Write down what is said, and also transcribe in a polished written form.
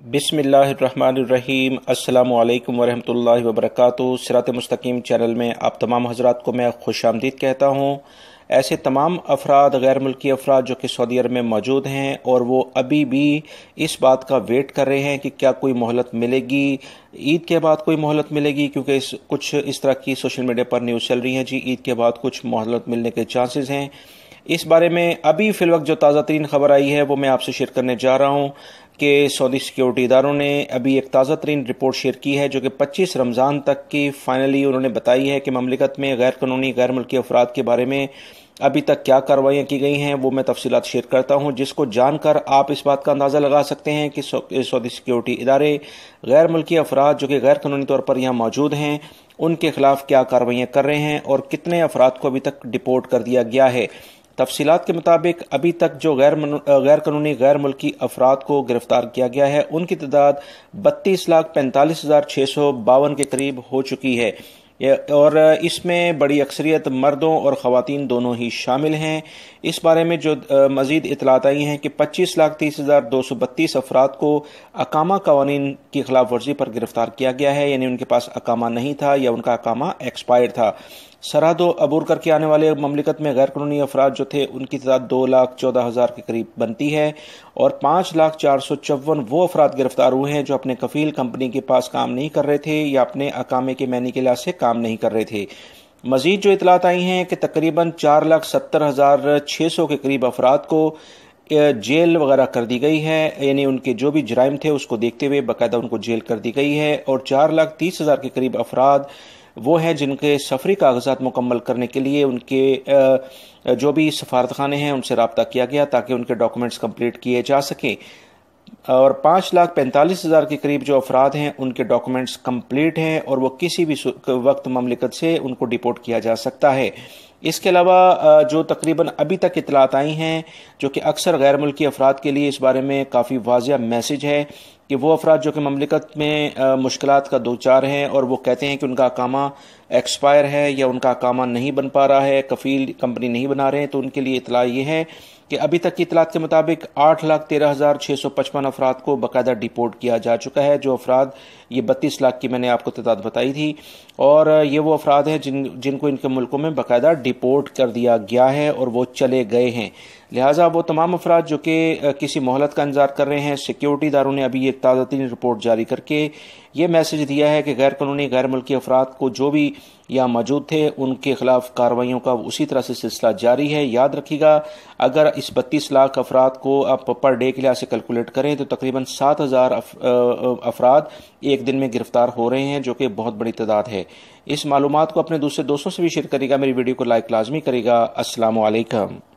बिस्मिल्लाहिर्रहमानिर्रहीम। अस्सलामु अलैकुम वरहमतुल्लाहि वबरकातुहू। सिरात मुस्तकीम चैनल में आप तमाम हजरात को मैं खुशामदीद कहता हूँ। ऐसे तमाम अफराद, गैर मुल्की अफराद जो कि सऊदी अरब में मौजूद हैं और वो अभी भी इस बात का वेट कर रहे हैं कि क्या कोई मोहलत मिलेगी, ईद के बाद कोई मोहलत मिलेगी, क्योंकि कुछ इस तरह की सोशल मीडिया पर न्यूज़ चल रही हैं जी ईद के बाद कुछ मोहलत मिलने के चांसेस हैं। इस बारे में अभी फिलवक्त जो ताज़ा तरीन खबर आई है वो मैं आपसे शेयर करने जा रहा हूँ कि सऊदी सिक्योरिटी इदारों ने अभी एक ताज़ा तरीन रिपोर्ट शेयर की है जो कि 25 रमज़ान तक की फाइनली उन्होंने बताई है कि ममलिकत में गैर कानूनी गैर मुल्की अफराद के बारे में अभी तक क्या कार्रवाइयाँ की गई हैं। वो मैं तफसीलात शेयर करता हूँ, जिसको जानकर आप इस बात का अंदाज़ा लगा सकते हैं कि सऊदी सिक्योरिटी इदारे गैर मुल्की अफराद जो कि गैर कानूनी तौर पर यहाँ मौजूद हैं उनके खिलाफ क्या कार्रवाइयाँ कर रहे हैं और कितने अफराद को अभी तक डिपोर्ट कर दिया गया है। तफसीलात के मुताबिक अभी तक जो गैर कानूनी गैर मुल्की अफराद को गिरफ्तार किया गया है उनकी तादाद 32,45,652 के करीब हो चुकी है और इसमें बड़ी अक्सरियत मर्दों और ख़वातीन दोनों ही शामिल हैं। इस बारे में जो मज़ीद इतलात आई हैं कि 25,30,232 अफराद को अकामा कवानीन की खिलाफ वर्जी पर गिरफ्तार किया गया है, यानी उनके पास अकामा नहीं था या उनका अकामा एक्सपायर्ड था। सरहदों अबूर करके आने वाले ममलिकत में गैर कानूनी अफराद जो थे उनकी तादाद 2,14,000 के करीब बनती है और 5,04,54 वो अफराद गिरफ्तार हुए हैं जो अपने कफील कंपनी के पास काम नहीं कर रहे थे या अपने अकामे के मैनी के लिहाज से काम नहीं कर रहे थे। मजीद जो इतलात आई हैं कि तकरीबन 4,70,600 के करीब अफराद को जेल वगैरह कर दी गई है, यानी उनके जो भी जराइम थे उसको देखते हुए बाकायदा उनको जेल कर दी गई है और 4,30,000 के करीब अफराद वो हैं जिनके सफरी कागजात मुकम्मल करने के लिए उनके जो भी सफारत खाने हैं उनसे रब्ता किया गया ताकि उनके डॉक्यूमेंट्स कंप्लीट किए जा सकें और 5,45,000 के करीब जो अफराद हैं उनके डॉक्यूमेंट्स कंप्लीट हैं और वो किसी भी वक्त ममलिकत से उनको डिपोर्ट किया जा सकता है। इसके अलावा जो तकरीबन अभी तक इतलात आई हैं जो कि अक्सर गैर मुल्की अफराद के लिए इस बारे में काफ़ी वाज़िया मैसेज है कि वो अफराद जो कि ममलिकत में मुश्किलात का दो चार हैं और वो कहते हैं कि उनका अकामा एक्सपायर है या उनका अकामा नहीं बन पा रहा है, कफील कंपनी नहीं बना रहे हैं, तो उनके लिए इतला ये है कि अभी तक की इतलात के मुताबिक 8,13,655 अफराद को बाकायदा डिपोर्ट किया जा चुका है। जो अफराद ये 32 लाख की मैंने आपको तादाद बताई थी और ये वो अफराद हैं जिनको इनके मुल्कों में बाकायदा डिपोर्ट कर दिया गया है और वो चले गए हैं। लिहाजा वो तमाम अफराद जो कि किसी मोहलत का इंतजार कर रहे हैं, सिक्योरिटी इदारों ने अभी एक ताज़ा तरीन रिपोर्ट जारी करके ये मैसेज दिया है कि गैर कानूनी गैर मुल्की अफराद को जो भी यहाँ मौजूद थे उनके खिलाफ कार्रवाइयों का उसी तरह से सिलसिला जारी है। याद रखिएगा, अगर इस 32 लाख अफराद को आप पर डे के लिहाज से कैलकुलेट करें तो तकरीबन 7,000 अफराद एक दिन में गिरफ्तार हो रहे हैं, जो कि बहुत बड़ी तादाद है। इस मालूमात को अपने दूसरे दोस्तों से भी शेयर करेगा, मेरी वीडियो को लाइक लाजमी करेगा। अस्सलामु अलैकुम।